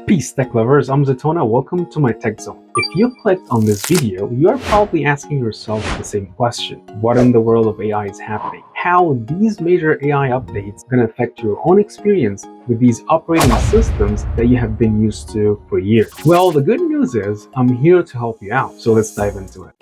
Peace tech lovers, I'm Zatona. Welcome to my tech zone. If you clicked on this video, you are probably asking yourself the same question. What in the world of AI is happening? How these major AI updates are going to affect your own experience with these operating systems that you have been used to for years? Well, the good news is I'm here to help you out. So let's dive into it.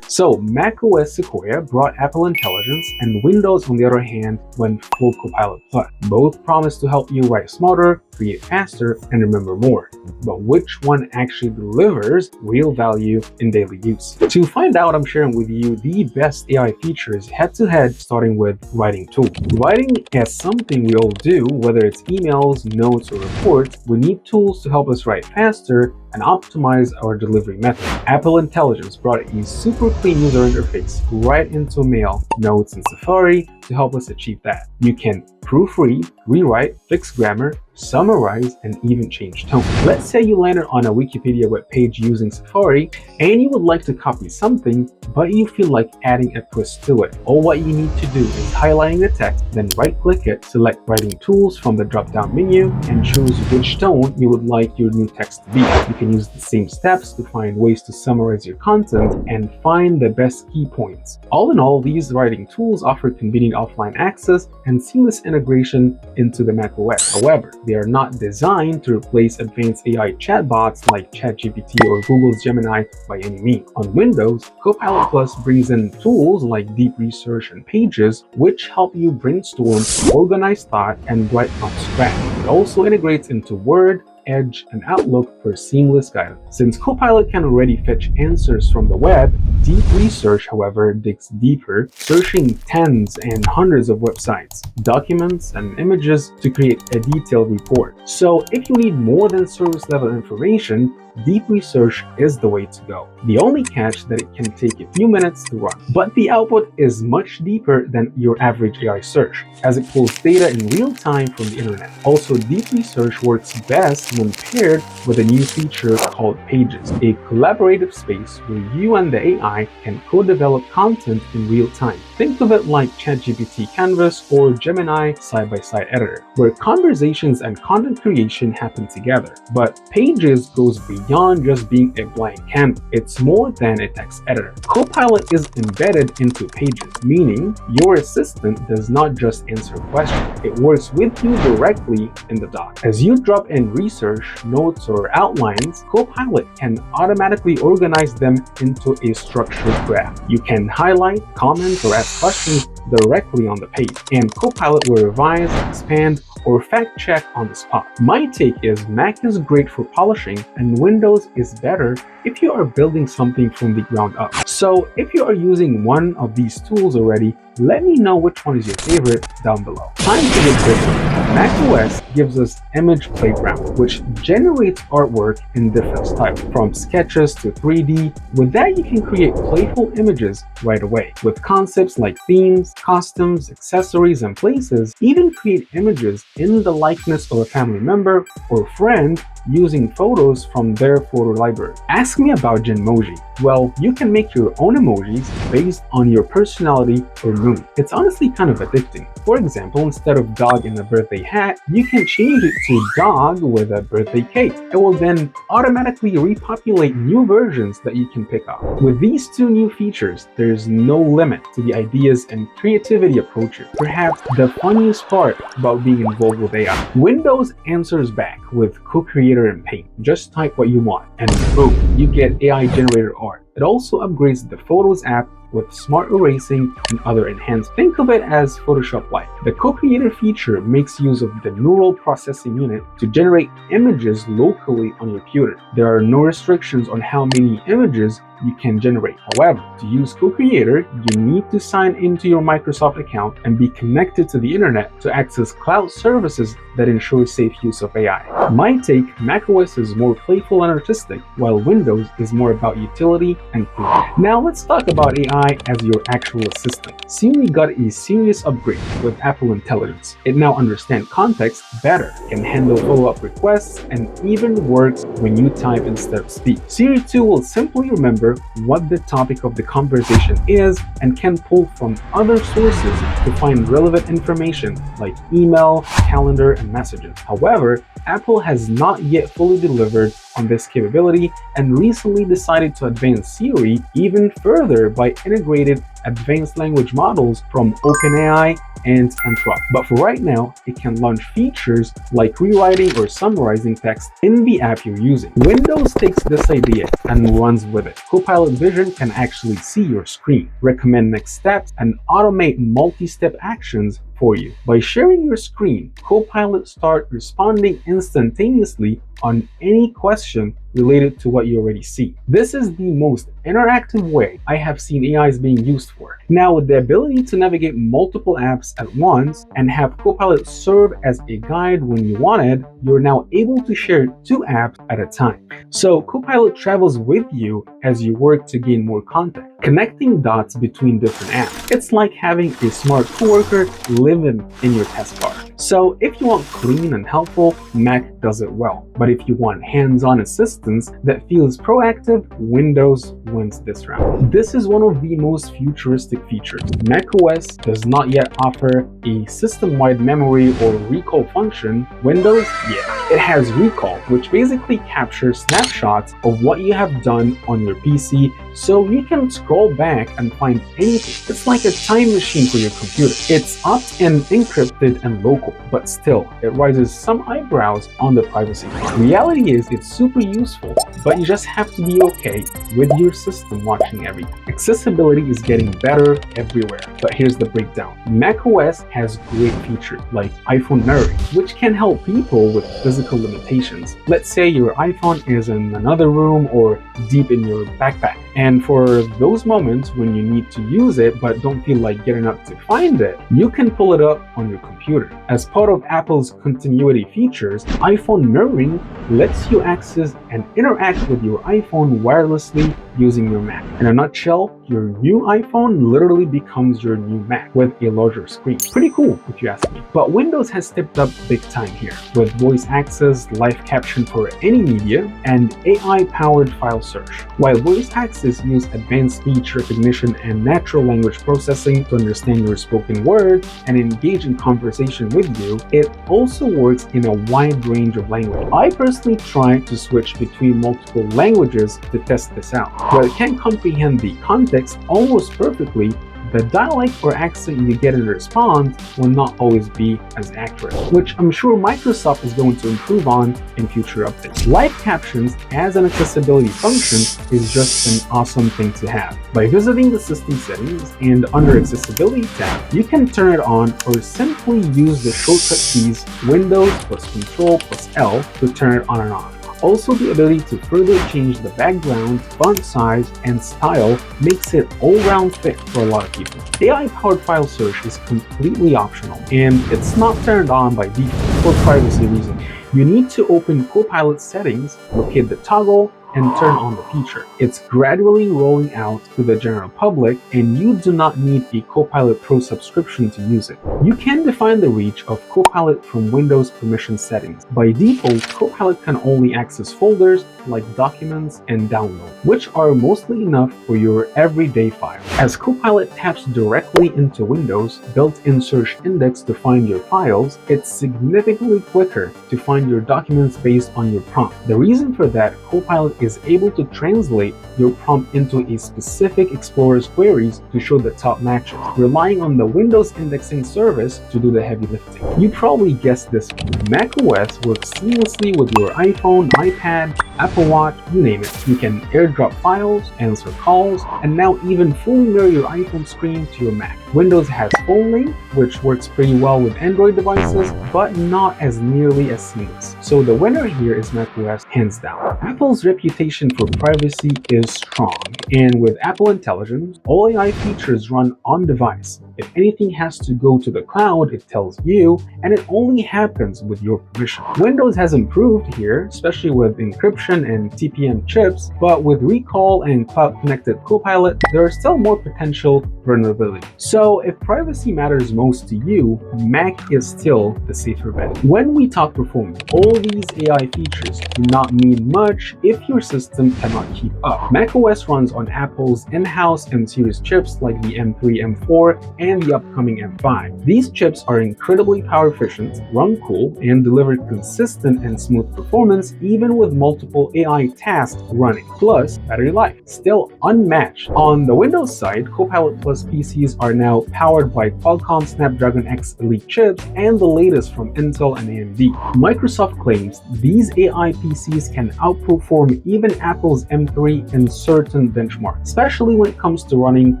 So macOS Sequoia brought Apple Intelligence, and Windows, on the other hand, went full Copilot Plus. Both promise to help you write smarter, create faster, and remember more. But which one actually delivers real value in daily use? To find out, I'm sharing with you the best AI features head-to-head, starting with writing tools. Writing is something we all do, whether it's emails, notes, or reports. We need tools to help us write faster and optimize our delivery method. Apple Intelligence brought a super clean user interface right into Mail, Notes, and Safari to help us achieve that. You can proofread, rewrite, fix grammar, summarize, and even change tone. Let's say you landed on a Wikipedia web page using Safari and you would like to copy something, but you feel like adding a twist to it. All what you need to do is highlighting the text, then right-click it, select Writing Tools from the drop-down menu, and choose which tone you would like your new text to be. You can use the same steps to find ways to summarize your content and find the best key points. All in all, these writing tools offer convenient offline access and seamless integration into the macOS. However, they are not designed to replace advanced AI chatbots like ChatGPT or Google's Gemini by any means. On Windows, Copilot Plus brings in tools like deep research and pages, which help you brainstorm, organize thought, and write from scratch. It also integrates into Word, Edge, and Outlook for seamless guidance. Since Copilot can already fetch answers from the web, Deep Research, however, digs deeper, searching tens and hundreds of websites, documents, and images to create a detailed report. So if you need more than service level information, Deep Research is the way to go. The only catch that it can take a few minutes to run, but the output is much deeper than your average AI search, as it pulls data in real time from the internet. Also, Deep Research works best when paired with a new feature called Pages, a collaborative space where you and the AI can co-develop content in real time. Think of it like ChatGPT Canvas or Gemini side-by-side editor, where conversations and content creation happen together. But Pages goes beyond just being a blank canvas. It's more than a text editor. Copilot is embedded into Pages, meaning your assistant does not just answer questions. It works with you directly in the doc. As you drop in research, notes, or outlines, Copilot can automatically organize them into a structured graph. You can highlight, comment, or ask questions directly on the page, and Copilot will revise, expand, or fact check on the spot. My take is Mac is great for polishing and Windows is better if you are building something from the ground up. So if you are using one of these tools already, let me know which one is your favorite down below. Time to get busy. macOS gives us Image Playground, which generates artwork in different styles, from sketches to 3D. With that, you can create playful images right away. With concepts like themes, costumes, accessories, and places, even create images in the likeness of a family member or friend using photos from their photo library. Ask me about Genmoji. Well, you can make your own emojis based on your personality or mood. It's honestly kind of addicting. For example, instead of dog in a birthday hat, you can change it to dog with a birthday cake. It will then automatically repopulate new versions that you can pick up. With these two new features, there's no limit to the ideas and creativity approaches. Perhaps the funniest part about being involved with AI. Windows answers back with Cocreator and Paint. Just type what you want and boom, you get AI generated art. It also upgrades the Photos app with smart erasing and other enhancements. Think of it as Photoshop-like. The Cocreator feature makes use of the neural processing unit to generate images locally on your computer. There are no restrictions on how many images you can generate. However, to use Cocreator, you need to sign into your Microsoft account and be connected to the internet to access cloud services that ensure safe use of AI. My take, macOS is more playful and artistic, while Windows is more about utility and cool. Now let's talk about AI as your actual assistant. Siri got a serious upgrade with Apple Intelligence. It now understands context better, can handle follow-up requests, and even works when you type instead of speak. Siri 2 will simply remember remember what the topic of the conversation is and can pull from other sources to find relevant information like email, calendar, and messages. However, Apple has not yet fully delivered on this capability and recently decided to advance Siri even further by integrating advanced language models from OpenAI and Anthropic. But for right now, it can launch features like rewriting or summarizing text in the app you're using. Windows takes this idea and runs with it. Copilot Vision can actually see your screen, recommend next steps, and automate multi-step actions for you. By sharing your screen, Copilot starts responding instantaneously on any question related to what you already see. This is the most interactive way I have seen AIs being used for. Now, with the ability to navigate multiple apps at once and have Copilot serve as a guide when you want it, you're now able to share 2 apps at a time. So Copilot travels with you as you work to gain more context, connecting dots between different apps. It's like having a smart coworker living in your taskbar. So if you want clean and helpful, Mac does it well. But if you want hands-on assistance that feels proactive, Windows wins this round. This is one of the most futuristic features. macOS does not yet offer a system-wide memory or recall function. Windows, yeah. It has recall, which basically captures snapshots of what you have done on your PC so you can scroll back and find anything. It's like a time machine for your computer. It's opt-in, encrypted, and local, but still, it raises some eyebrows on the privacy front. Reality is it's super useful, but you just have to be okay with your system watching everything. Accessibility is getting better everywhere, but here's the breakdown. macOS has great features like iPhone mirroring, which can help people with physical limitations. Let's say your iPhone is in another room or deep in your backpack. And for those moments when you need to use it but don't feel like getting up to find it, you can pull it up on your computer. As part of Apple's continuity features, iPhone mirroring lets you access and interact with your iPhone wirelessly using your Mac. In a nutshell, your new iPhone literally becomes your new Mac with a larger screen. Pretty cool if you ask me. But Windows has stepped up big time here with voice access, live caption for any media, and AI-powered file search. While voice access use advanced speech recognition and natural language processing to understand your spoken words and engage in conversation with you, it also works in a wide range of languages. I personally tried to switch between multiple languages to test this out. While it can comprehend the context almost perfectly, the dialect or accent you get in response will not always be as accurate, which I'm sure Microsoft is going to improve on in future updates. Live captions as an accessibility function is just an awesome thing to have. By visiting the system settings and under accessibility tab, you can turn it on or simply use the shortcut keys Windows plus Control plus L to turn it on and off. Also, the ability to further change the background, font size, and style makes it all-round fit for a lot of people. AI-powered file search is completely optional, and it's not turned on by default for privacy reasons. You need to open Copilot settings, locate the toggle, and turn on the feature. It's gradually rolling out to the general public, and you do not need a Copilot Pro subscription to use it. You can define the reach of Copilot from Windows permission settings. By default, Copilot can only access folders like documents and download, which are mostly enough for your everyday file. As Copilot taps directly into Windows' built-in search index to find your files, it's significantly quicker to find your documents based on your prompt. The reason for that, Copilot is able to translate your prompt into a specific Explorer's queries to show the top matches, relying on the Windows indexing service to do the heavy lifting. You probably guessed this one. macOS works seamlessly with your iPhone, iPad, Apple Watch, you name it. You can airdrop files, answer calls, and now even fully mirror your iPhone screen to your Mac. Windows has phone link, which works pretty well with Android devices, but not as nearly as seamless. So the winner here is macOS, hands down. Apple's reputation for privacy is strong, and with Apple Intelligence, all AI features run on device. If anything has to go to the cloud, it tells you, and it only happens with your permission. Windows has improved here, especially with encryption and TPM chips, but with recall and cloud-connected Copilot, there is still more potential vulnerability. So if privacy matters most to you, Mac is still the safer bet. When we talk performance, all these AI features do not mean much if your system cannot keep up. macOS runs on Apple's in-house M-series chips like the M3, M4, and the upcoming M5. These chips are incredibly power efficient, run cool, and deliver consistent and smooth performance even with multiple AI tasks running. Plus, battery life, still unmatched. On the Windows side, Copilot PCs are now powered by Qualcomm Snapdragon X Elite chips and the latest from Intel and AMD. Microsoft claims these AI PCs can outperform even Apple's M3 in certain benchmarks, especially when it comes to running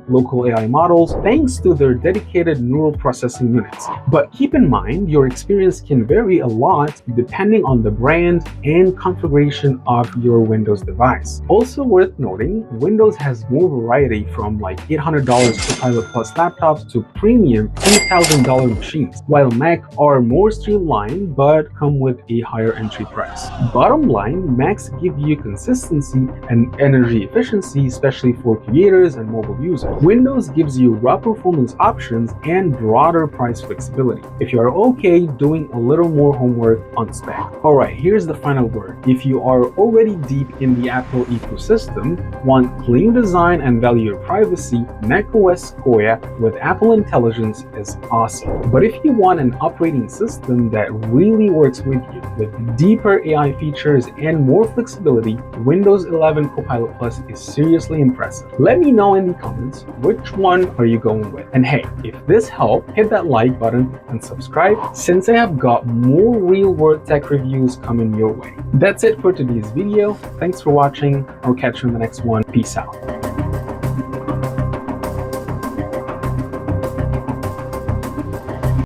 local AI models thanks to their dedicated neural processing units. But keep in mind, your experience can vary a lot depending on the brand and configuration of your Windows device. Also worth noting, Windows has more variety from like $800 Copilot Plus laptops to premium $10,000 machines, while Mac are more streamlined but come with a higher entry price. Bottom line, Macs give you consistency and energy efficiency, especially for creators and mobile users. Windows gives you raw performance options and broader price flexibility if you are okay doing a little more homework on spec. Alright, here's the final word. If you are already deep in the Apple ecosystem, want clean design and value your privacy, macOS Sequoia with Apple Intelligence is awesome. But if you want an operating system that really works with you, with deeper AI features and more flexibility, Windows 11 Copilot Plus is seriously impressive. Let me know in the comments which one are you going with. And hey, if this helped, hit that like button and subscribe since I have got more real-world tech reviews coming your way. That's it for today's video. Thanks for watching. I'll catch you in the next one. Peace out.